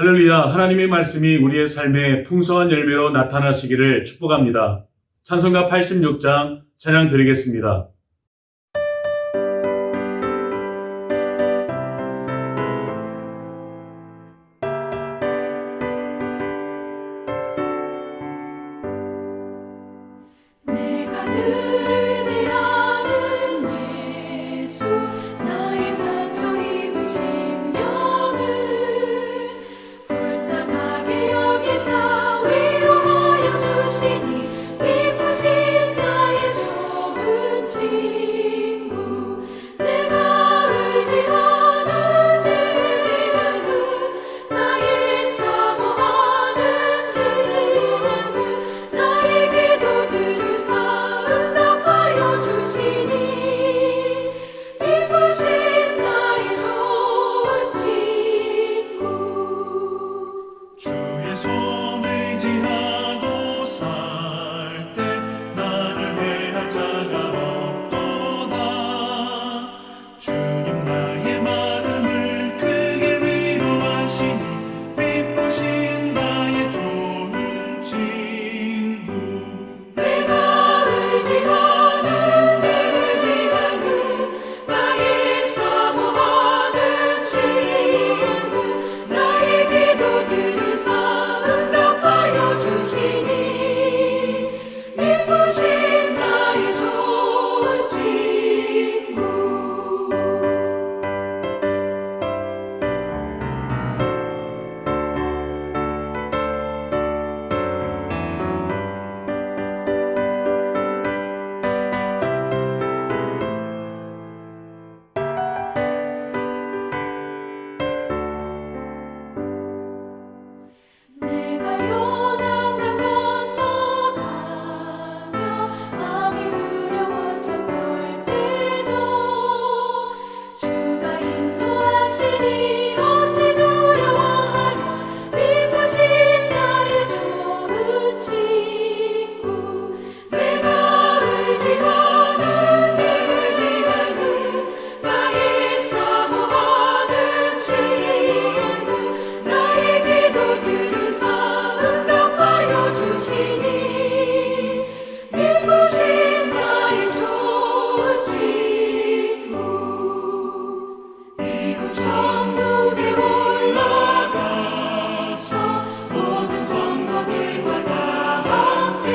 할렐루야, 하나님의 말씀이 우리의 삶에 풍성한 열매로 나타나시기를 축복합니다. 찬송가 86장 찬양 드리겠습니다. 내가 늘지 않은 예수 나의 상처 입은 심령을 불쌍하게 여기사 위로하여 주시니 기쁘신 나의 좋은 친구 내가 의지하는 내 의지하수 나의 사모하는 친구 나의 기도 들으사 응답하여 주시니 기쁘신 나의 좋은 친구 주의 손 의지하고 살 때 나를 해할 자가 없도다. 주님 나의 마음을 크게 위로하시니 기쁘신 나의 좋은 친구 내가 의지하는 내 의지하수 나의 사모하는 친구 나의 기도 들으사 응답하여 주시니 기쁘신 나의 좋은 친구 내가 요단강 건너가며 마음이 두려워서 떨 때도 주가 인도하시니 어찌 두려워하랴 기쁘신 나의 좋은 친구 내가 의지하는 내 의지하수 나의 사모하는 친구 나의 기도 들으사 응답하여 주시니 기쁘신 나의 좋은 친구 이곳 천국에 올라가서 모든 성도들과 다 함께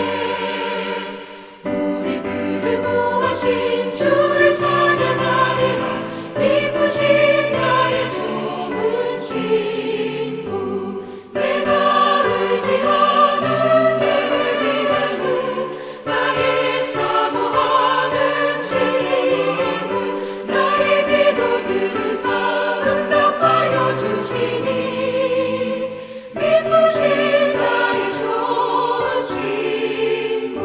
우리들을 구하신 주를 찬양하리라 기쁘신 나의 좋은 친구 내가 의지하는 내 의지하수 나의 사모하는 친구 나의 기도 들으사 응답하여 주시니 기쁘신 나의 좋은 친구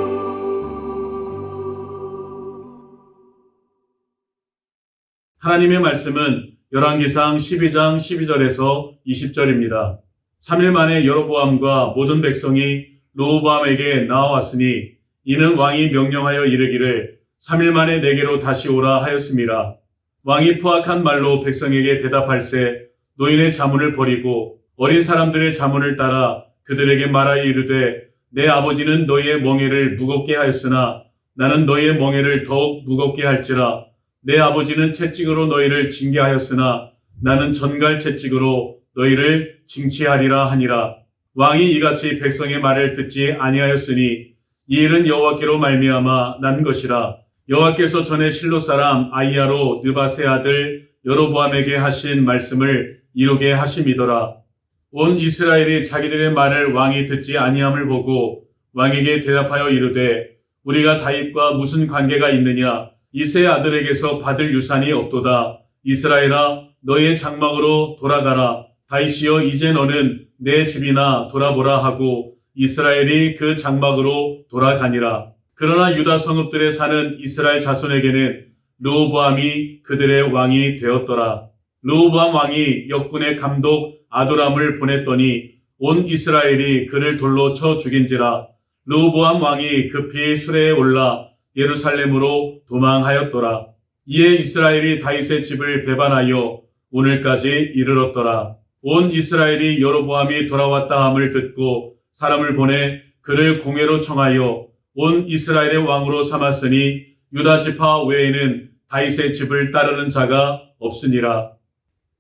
하나님의 말씀은 열왕기상 12장 12절에서 20절입니다. 3일 만에 여로보암과 모든 백성이 르호보암에게 나와왔으니 이는 왕이 명령하여 이르기를 3일 만에 내게로 다시 오라 하였습니다. 왕이 포악한 말로 백성에게 대답할세 노인의 자문을 버리고 어린 사람들의 자문을 따라 그들에게 말하여 이르되 내 아버지는 너희의 멍에를 무겁게 하였으나 나는 너희의 멍에를 더욱 무겁게 할지라 내 아버지는 채찍으로 너희를 징계하였으나 나는 전갈 채찍으로 너희를 징치하리라 하니라. 왕이 이같이 백성의 말을 듣지 아니하였으니 이 일은 여호와께로 말미암아 난 것이라. 여호와께서 전에 실로 사람 아히야로 느밧의 아들 여로보암에게 하신 말씀을 이루게 하심이더라. 온 이스라엘이 자기들의 말을 왕이 듣지 아니함을 보고 왕에게 대답하여 이르되 우리가 다윗과 무슨 관계가 있느냐? 이새의 아들에게서 받을 유산이 없도다. 이스라엘아 너의 장막으로 돌아가라. 다윗이여 이제 너는 내 집이나 돌아보라 하고 이스라엘이 그 장막으로 돌아가니라. 그러나 유다 성읍들에 사는 이스라엘 자손에게는 르호보암이 그들의 왕이 되었더라. 르호보암 왕이 역군의 감독 아도람을 보냈더니 온 이스라엘이 그를 돌로 쳐 죽인지라. 르호보암 왕이 급히 수레에 올라 예루살렘으로 도망하였더라. 이에 이스라엘이 다윗의 집을 배반하여 오늘까지 이르렀더라. 온 이스라엘이 여로보암이 돌아왔다 함을 듣고 사람을 보내 그를 공회로 청하여 온 이스라엘의 왕으로 삼았으니 유다 지파 외에는 다윗의 집을 따르는 자가 없으니라.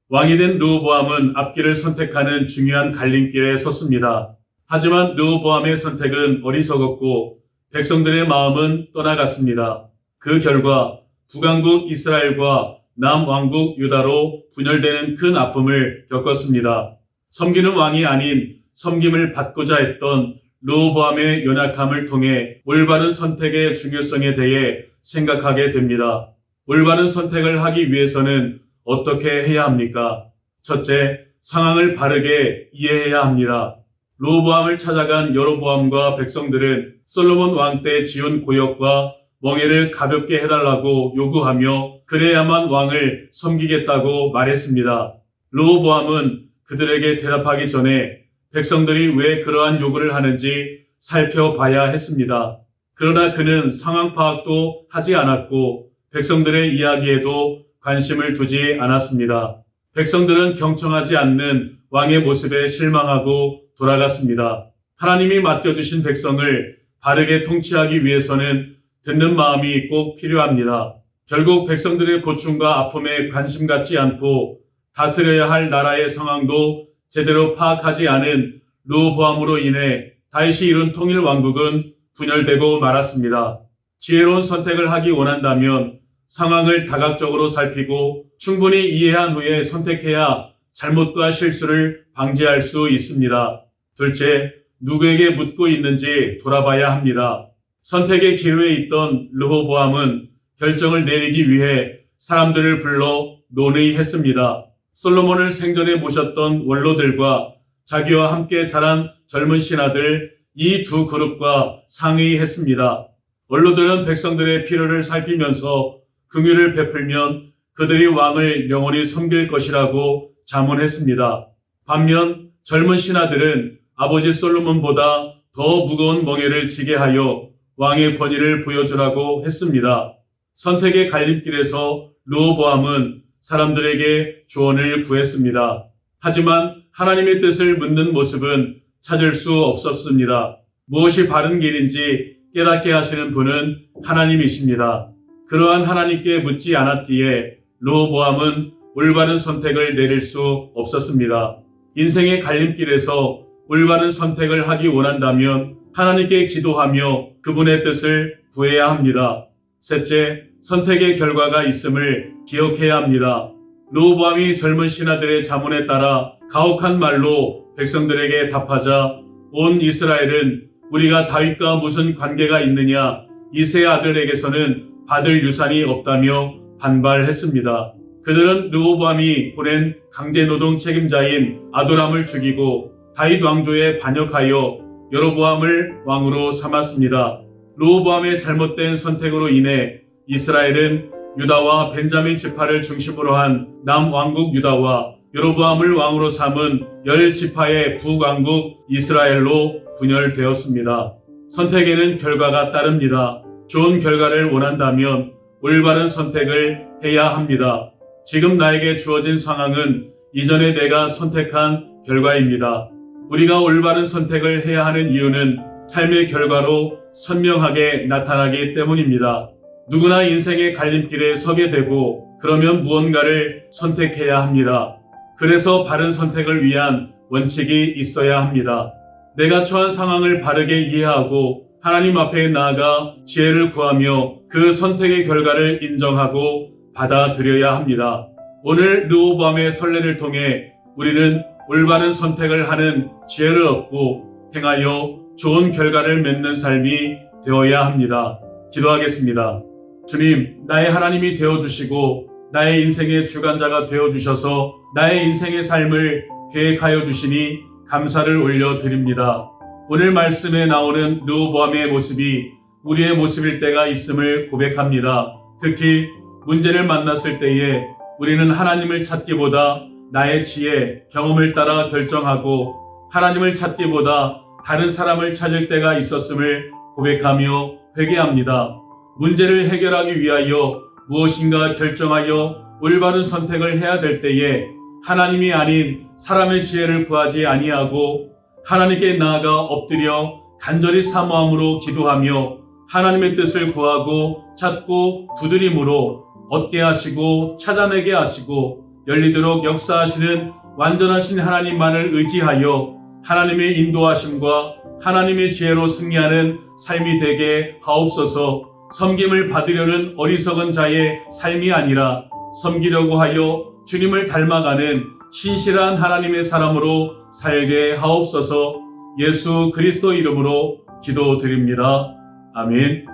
왕이 된 르호보암은 앞길을 선택하는 중요한 갈림길에 섰습니다. 하지만 르호보암의 선택은 어리석었고 백성들의 마음은 떠나갔습니다. 그 결과 북왕국 이스라엘과 남왕국 유다로 분열되는 큰 아픔을 겪었습니다. 섬기는 왕이 아닌 섬김을 받고자 했던 르호보암의 연약함을 통해 올바른 선택의 중요성에 대해 생각하게 됩니다. 올바른 선택을 하기 위해서는 어떻게 해야 합니까? 첫째, 상황을 바르게 이해해야 합니다. 르호보암을 찾아간 여로보암과 백성들은 솔로몬 왕 때 지은 고역과 멍에를 가볍게 해달라고 요구하며 그래야만 왕을 섬기겠다고 말했습니다. 르호보암은 그들에게 대답하기 전에 백성들이 왜 그러한 요구를 하는지 살펴봐야 했습니다. 그러나 그는 상황 파악도 하지 않았고 백성들의 이야기에도 관심을 두지 않았습니다. 백성들은 경청하지 않는 왕의 모습에 실망하고 돌아갔습니다. 하나님이 맡겨주신 백성을 바르게 통치하기 위해서는 듣는 마음이 꼭 필요합니다. 결국 백성들의 고충과 아픔에 관심 갖지 않고 다스려야 할 나라의 상황도 제대로 파악하지 않은 르호보암으로 인해 다윗이 이룬 통일 왕국은 분열되고 말았습니다. 지혜로운 선택을 하기 원한다면 상황을 다각적으로 살피고 충분히 이해한 후에 선택해야 잘못과 실수를 방지할 수 있습니다. 둘째, 누구에게 묻고 있는지 돌아봐야 합니다. 선택의 기로에 있던 르호보암은 결정을 내리기 위해 사람들을 불러 논의했습니다. 솔로몬을 생전에 모셨던 원로들과 자기와 함께 자란 젊은 신하들 이 두 그룹과 상의했습니다. 원로들은 백성들의 필요를 살피면서 긍휼을 베풀면 그들이 왕을 영원히 섬길 것이라고 자문했습니다. 반면 젊은 신하들은 아버지 솔로몬보다 더 무거운 멍에를 지게 하여 왕의 권위를 보여주라고 했습니다. 선택의 갈림길에서 르호보암은 사람들에게 조언을 구했습니다. 하지만 하나님의 뜻을 묻는 모습은 찾을 수 없었습니다. 무엇이 바른 길인지 깨닫게 하시는 분은 하나님이십니다. 그러한 하나님께 묻지 않았기에 르호보암은 올바른 선택을 내릴 수 없었습니다. 인생의 갈림길에서 올바른 선택을 하기 원한다면 하나님께 기도하며 그분의 뜻을 구해야 합니다. 셋째, 선택의 결과가 있음을 기억해야 합니다. 르호보암이 젊은 신하들의 자문에 따라 가혹한 말로 백성들에게 답하자 온 이스라엘은 우리가 다윗과 무슨 관계가 있느냐, 이세 아들에게서는 받을 유산이 없다며 반발했습니다. 그들은 르호보암이 보낸 강제노동 책임자인 아도람을 죽이고 다윗 왕조에 반역하여 여로보암을 왕으로 삼았습니다. 르호보암의 잘못된 선택으로 인해 이스라엘은 유다와 벤자민 지파를 중심으로 한 남왕국 유다와 여로보암을 왕으로 삼은 10지파의 북왕국 이스라엘로 분열되었습니다. 선택에는 결과가 따릅니다. 좋은 결과를 원한다면 올바른 선택을 해야 합니다. 지금 나에게 주어진 상황은 이전에 내가 선택한 결과입니다. 우리가 올바른 선택을 해야 하는 이유는 삶의 결과로 선명하게 나타나기 때문입니다. 누구나 인생의 갈림길에 서게 되고 그러면 무언가를 선택해야 합니다. 그래서 바른 선택을 위한 원칙이 있어야 합니다. 내가 처한 상황을 바르게 이해하고 하나님 앞에 나아가 지혜를 구하며 그 선택의 결과를 인정하고 받아들여야 합니다. 오늘 르호보암의 선례를 통해 우리는 올바른 선택을 하는 지혜를 얻고 행하여 좋은 결과를 맺는 삶이 되어야 합니다. 기도하겠습니다. 주님, 나의 하나님이 되어주시고 나의 인생의 주관자가 되어주셔서 나의 인생의 삶을 계획하여 주시니 감사를 올려드립니다. 오늘 말씀에 나오는 르호보암의 모습이 우리의 모습일 때가 있음을 고백합니다. 특히 문제를 만났을 때에 우리는 하나님을 찾기보다 나의 지혜, 경험을 따라 결정하고 하나님을 찾기보다 다른 사람을 찾을 때가 있었음을 고백하며 회개합니다. 문제를 해결하기 위하여 무엇인가 결정하여 올바른 선택을 해야 될 때에 하나님이 아닌 사람의 지혜를 구하지 아니하고 하나님께 나아가 엎드려 간절히 사모함으로 기도하며 하나님의 뜻을 구하고 찾고 두드림으로 얻게 하시고 찾아내게 하시고 열리도록 역사하시는 완전하신 하나님만을 의지하여 하나님의 인도하심과 하나님의 지혜로 승리하는 삶이 되게 하옵소서. 섬김을 받으려는 어리석은 자의 삶이 아니라 섬기려고 하여 주님을 닮아가는 신실한 하나님의 사람으로 살게 하옵소서. 예수 그리스도 이름으로 기도드립니다. 아멘.